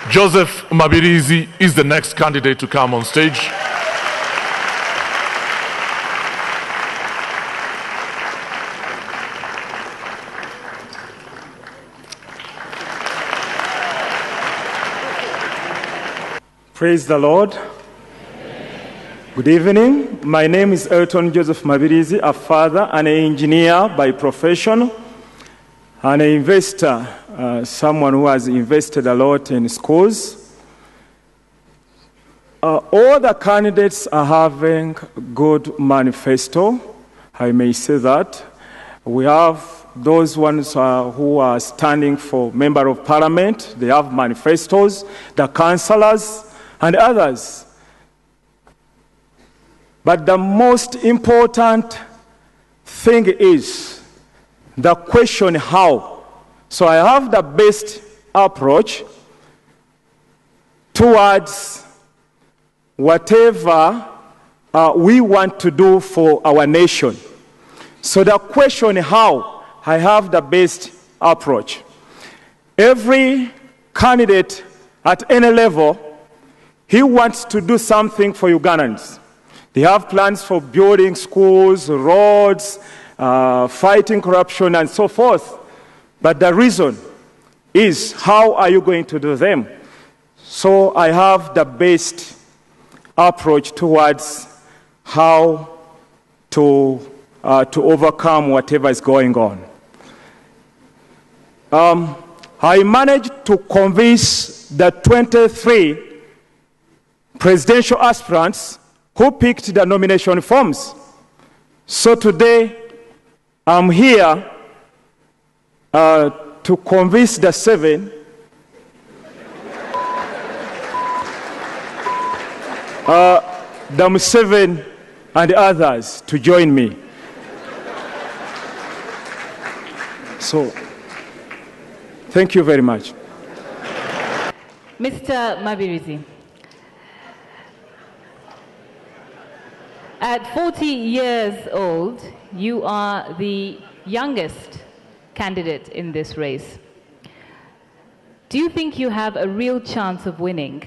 Joseph Mabirizi is the next candidate to come on stage. Praise the Lord. Good evening. My name is Elton Joseph Mabirizi, a father and an engineer by profession, and an investor, someone who has invested a lot in schools. All the candidates are having good manifesto, I may say that. We have those ones who are standing for member of parliament, they have manifestos, the councillors, and others. But the most important thing is the question how. So I have the best approach towards whatever we want to do for our nation. So the question how, I have the best approach. Every candidate at any level, he wants to do something for Ugandans. They have plans for building schools, roads, fighting corruption, and so forth. But the reason is, how are you going to do them? So I have the best approach towards how to overcome whatever is going on. I managed to convince the 23 presidential aspirants who picked the nomination forms. So today, I'm here to convince the 7 the 7 and the others to join me. So, thank you very much. Mr. Mabirizi, at 40 years old, you are the youngest candidate in this race. Do you think you have a real chance of winning?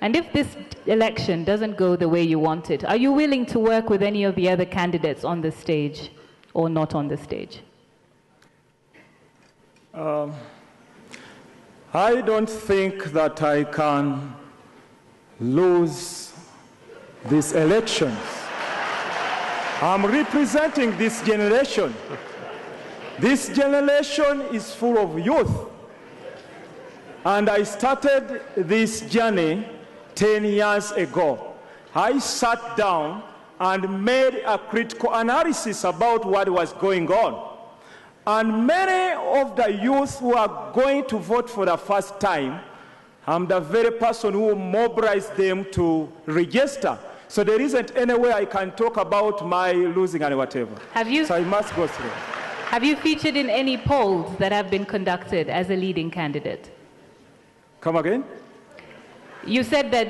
And if this election doesn't go the way you want it, are you willing to work with any of the other candidates on the stage or not on the stage? I don't think that I can lose these elections. I'm representing this generation. This generation is full of youth. And I started this journey 10 years ago. I sat down and made a critical analysis about what was going on. And many of the youth who are going to vote for the first time, I'm the very person who mobilized them to register. So there isn't any way I can talk about my losing and whatever. So I must go through. Have you featured in any polls that have been conducted as a leading candidate? Come again? You said that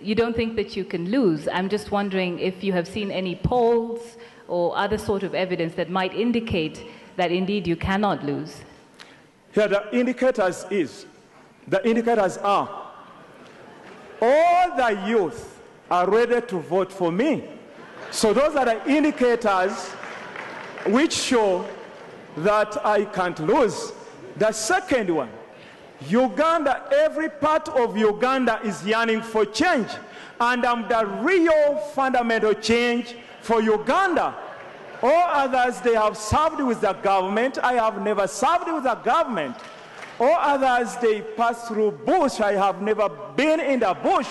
you don't think that you can lose. I'm just wondering if you have seen any polls or other sort of evidence that might indicate that indeed you cannot lose. Here, the indicators are, all the youth are ready to vote for me. So those are the indicators which show that I can't lose. The second one, Uganda, every part of Uganda is yearning for change. And I'm the real fundamental change for Uganda. All others, they have served with the government. I have never served with the government. All others, they pass through bush. I have never been in the bush.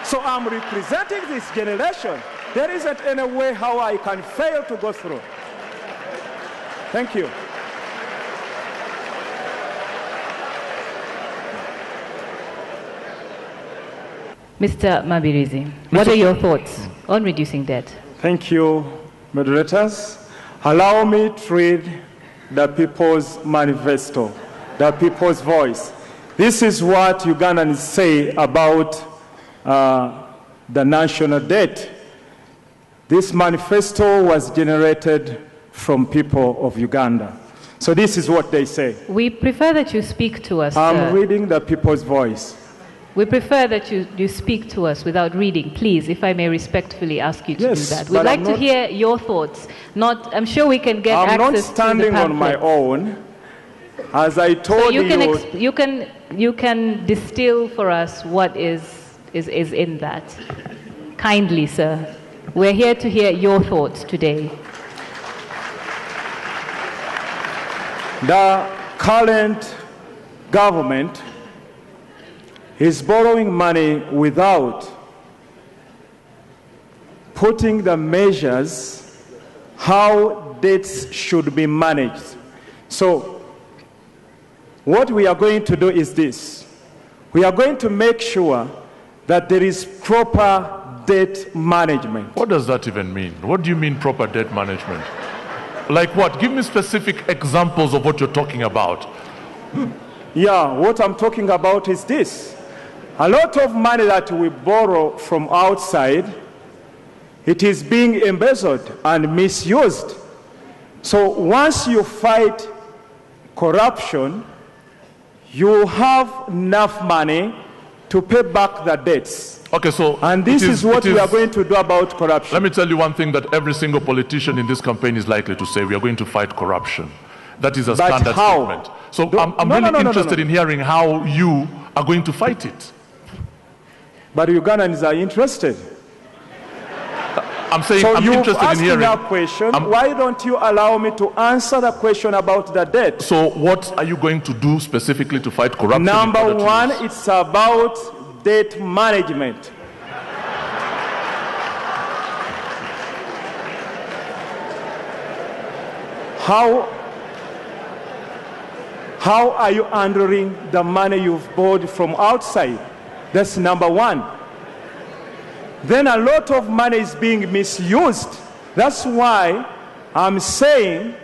So I'm representing this generation. There isn't any way how I can fail to go through. Thank you. Mr. Mabirizi, what are your thoughts on reducing debt? Thank you, moderators. Allow me to read the People's Manifesto, the People's Voice. This is what Ugandans say about the national debt. This manifesto was generated from people of Uganda. So this is what they say. We prefer that you speak to us, I'm sir. reading the people's voice. We prefer that you speak to us without reading. Please, if I may respectfully ask you to Yes, do that. but We'd like I'm to not- hear your thoughts. I'm sure we can get I'm not access to the standing on my pamphlet. own. As I told So you can distill for us what is in that. Kindly, sir. We're here to hear your thoughts today. The current government is borrowing money without putting the measures how debts should be managed. So what we are going to do is this. We are going to make sure that there is proper debt management. What does that even mean? What do you mean proper debt management? Like what? Give me specific examples of what you're talking about. Yeah, what I'm talking about is this. A lot of money that we borrow from outside, it is being embezzled and misused. So once you fight corruption, you have enough money to pay back the debts. Okay, so And this is what we are going to do about corruption. Let me tell you one thing that every single politician in this campaign is likely to say: we are going to fight corruption. That is a But standard how? statement. So No, I'm no, really no, no, no, interested no. in hearing how you are going to fight it. But Ugandans are interested. I'm saying So I'm you've interested in asked me hearing. a question. I'm- Why don't you allow me to answer the question about the debt? So what are you going to do specifically to fight corruption? in Number order to one, use- it's about debt management. How are you handling the money you've borrowed from outside? That's number one. Then a lot of money is being misused. That's why I'm saying,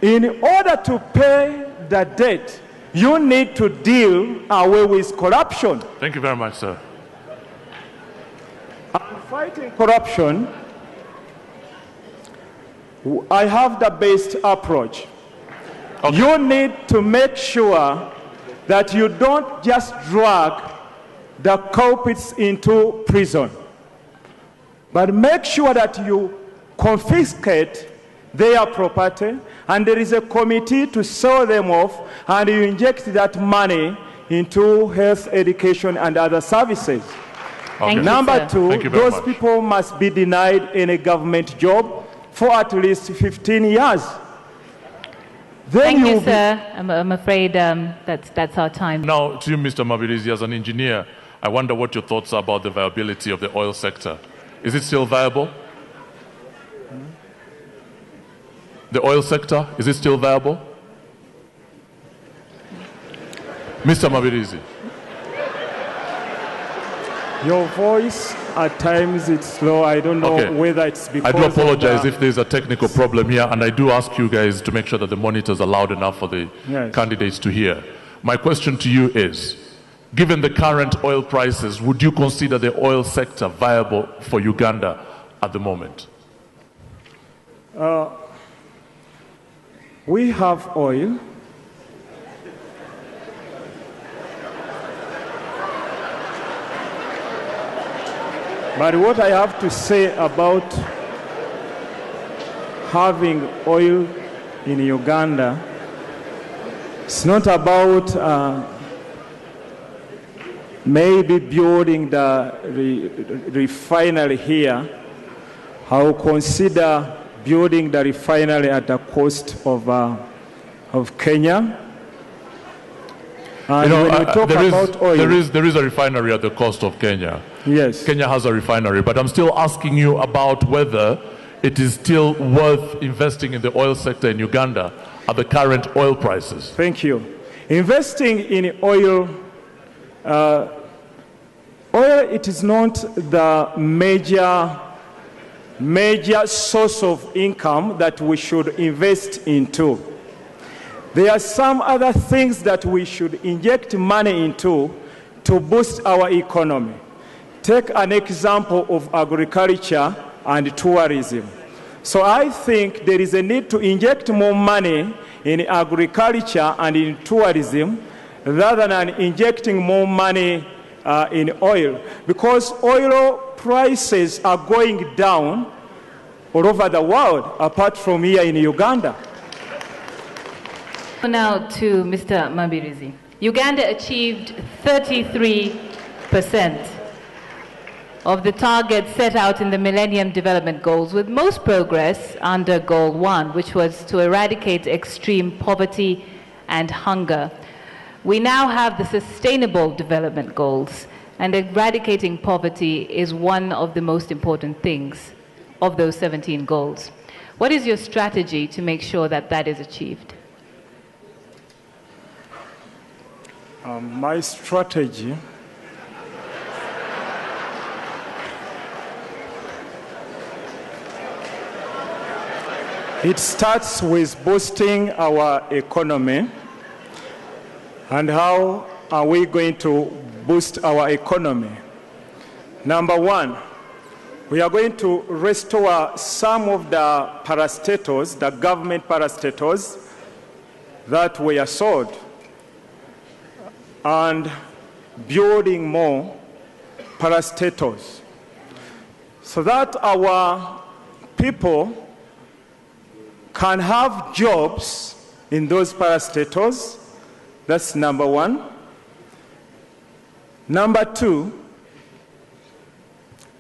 in order to pay the debt, you need to deal away with corruption. Thank you very much, sir. Fighting corruption, I have the best approach. Okay. You need to make sure that you don't just drag the culprits into prison, but make sure that you confiscate their property, and there is a committee to sell them off, and you inject that money into health, education, and other services. Thank you, Number sir. two, Thank you very those much. people must be denied any government job for at least 15 years. Then Thank you, you'll be- sir. I'm afraid that's our time. Now, to you, Mr. Mabirizi, as an engineer, I wonder what your thoughts are about the viability of the oil sector. Is it still viable? The oil sector, is it still viable? Mr. Mabirizi. Your voice, at times it's low. I don't know Okay. whether it's because I do apologize of the, if there's a technical problem here, and I do ask you guys to make sure that the monitors are loud enough for the Yes. candidates to hear. My question to you is, given the current oil prices, would you consider the oil sector viable for Uganda at the moment? we have oil. But what I have to say about having oil in Uganda, it's not about maybe building the refinery here. I will consider building the refinery at the coast of Kenya. And You know, when we talk about oil, there is a refinery at the coast of Kenya. yes. Kenya has a refinery, but I'm still asking you about whether it is still worth investing in the oil sector in Uganda at the current oil prices. Thank you. Investing in oil, it is not the major source of income that we should invest into. There are some other things that we should inject money into to boost our economy. Take an example of agriculture and tourism. So I think there is a need to inject more money in agriculture and in tourism rather than injecting more money in oil, because oil prices are going down all over the world, apart from here in Uganda. Now to Mr. Mabirizi. Uganda achieved 33% of the targets set out in the Millennium Development Goals, with most progress under Goal 1, which was to eradicate extreme poverty and hunger. We now have the Sustainable Development Goals, and eradicating poverty is one of the most important things of those 17 goals. What is your strategy to make sure that that is achieved? My strategy it starts with boosting our economy. And how are we going to boost our economy? Number one, we are going to restore some of the parastatals, the government parastatals that were sold, and building more parastatals so that our people can have jobs in those parastatals. That's number one. Number two,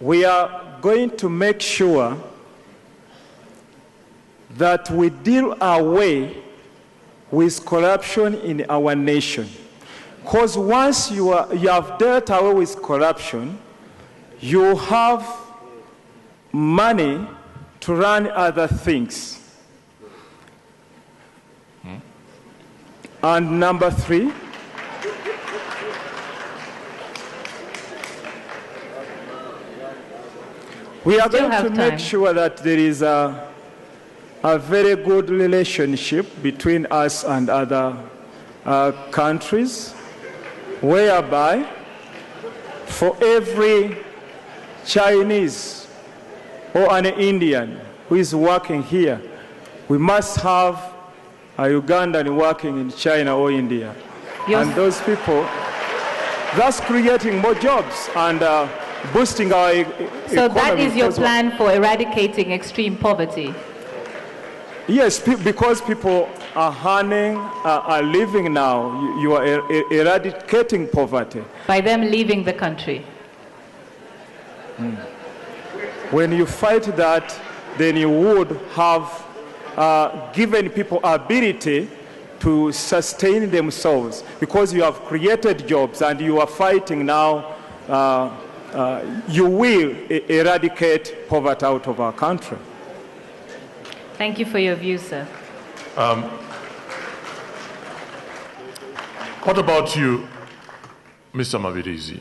we are going to make sure that we deal away with corruption in our nation. Because once you have dealt away with corruption, you have money to run other things. And number three, we are going to make sure that there is a very good relationship between us and other countries, whereby for every Chinese or an Indian who is working here, we must have a Ugandan working in China or India. Yes. And those people, that's creating more jobs and boosting our economy. So that is your plan for eradicating extreme poverty? Yes, because people are earning, are living now. You are eradicating poverty. By them leaving the country? When you fight that, then you would have given people ability to sustain themselves, because you have created jobs and you are fighting now. You will eradicate poverty out of our country. Thank you for your view, sir. What about you, Mr. Mabirizi?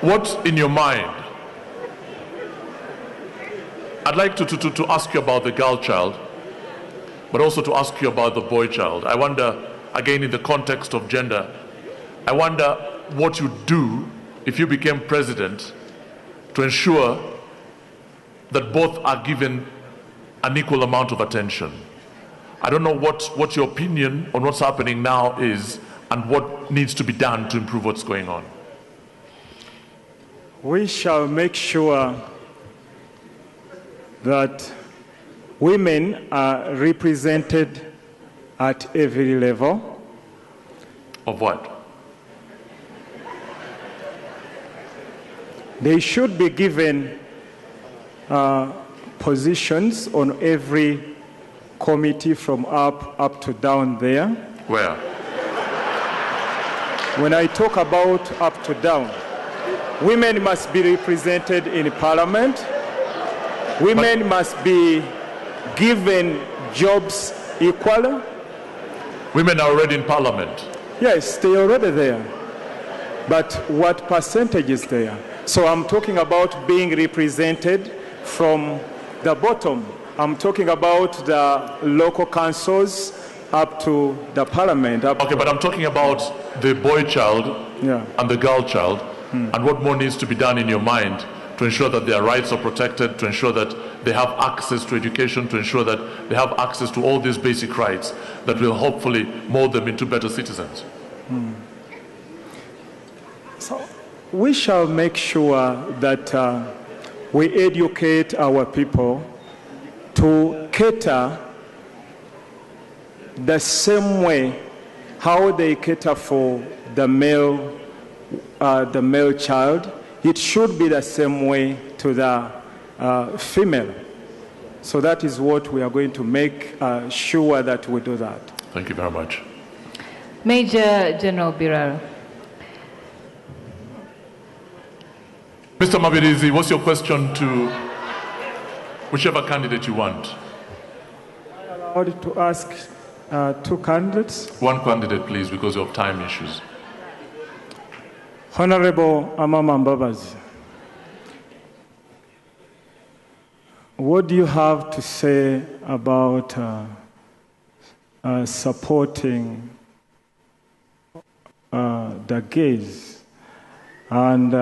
What's in your mind? I'd like to ask you about the girl child, but also to ask you about the boy child. I wonder, again in the context of gender, I wonder what you'd do if you became president to ensure that both are given an equal amount of attention. I don't know what your opinion on what's happening now is and what needs to be done to improve what's going on. We shall make sure that women are represented at every level. Of what? They should be given positions on every committee from up to down there. Where? When I talk about up to down, women must be represented in parliament. Women must be given jobs equally. Women are already in parliament. Yes, they're already there. But what percentage is there? So I'm talking about being represented from the bottom. I'm talking about the local councils up to the parliament. Okay, but I'm talking about the boy child and the girl child. and what more needs to be done in your mind to ensure that their rights are protected, to ensure that they have access to education, to ensure that they have access to all these basic rights that will hopefully mold them into better citizens. So we shall make sure that we educate our people to cater the same way how they cater for the male child. It should be the same way to the female. So that is what we are going to make sure that we do that. Thank you very much. Major General Biraro. Mr. Mabirizi, what's your question to whichever candidate you want? I'm allowed to ask two candidates. One candidate, please, because of time issues. Honorable Amama Mabirizi, what do you have to say about supporting the gays and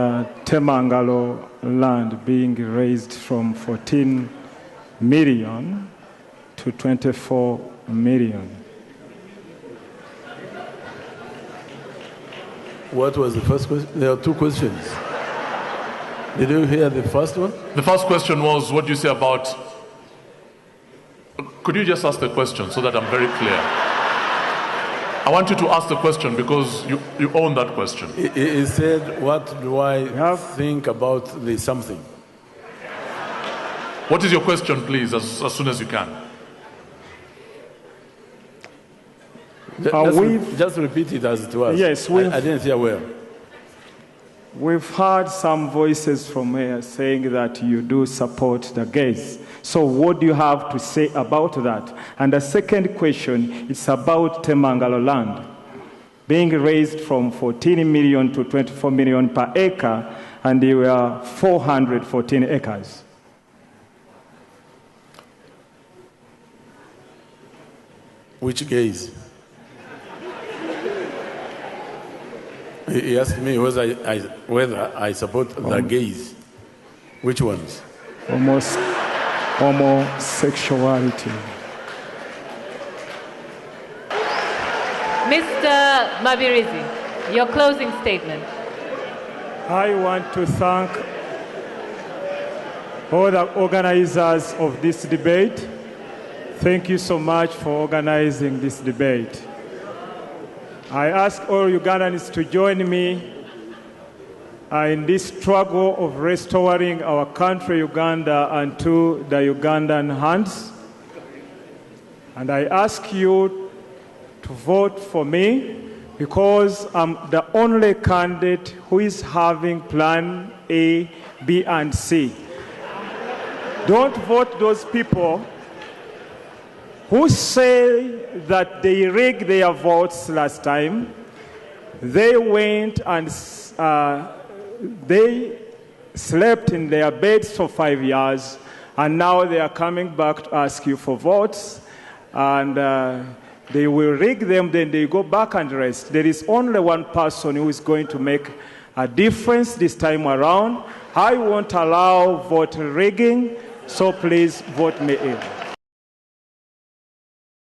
Temangalo land being raised from 14 million to 24 million? What was the first question? There are two questions. Did you hear the first one? The first question was, what do you say about... Could you just ask the question so that I'm very clear? I want you to ask the question because you own that question. He said, what do I think about the something? What is your question, please, as soon as you can? Just repeat it as it was. Yes, I didn't hear well. We've heard some voices from here saying that you do support the gays. So what do you have to say about that? And the second question is about Temangalo land being raised from 14 million to 24 million per acre, and there were 414 acres. Which gays? He asked me whether I support the gays. Which ones? Homosexuality. Mr. Mabirizi, your closing statement. I want to thank all the organizers of this debate. Thank you so much for organizing this debate. I ask all Ugandans to join me in this struggle of restoring our country, Uganda, unto the Ugandan hands. And I ask you to vote for me because I'm the only candidate who is having plan A, B, and C. Don't vote those people who say that they rigged their votes last time. They went and they slept in their beds for 5 years, and now they are coming back to ask you for votes, and they will rig them, then they go back and rest. There is only one person who is going to make a difference this time around. I won't allow vote rigging, so please vote me in.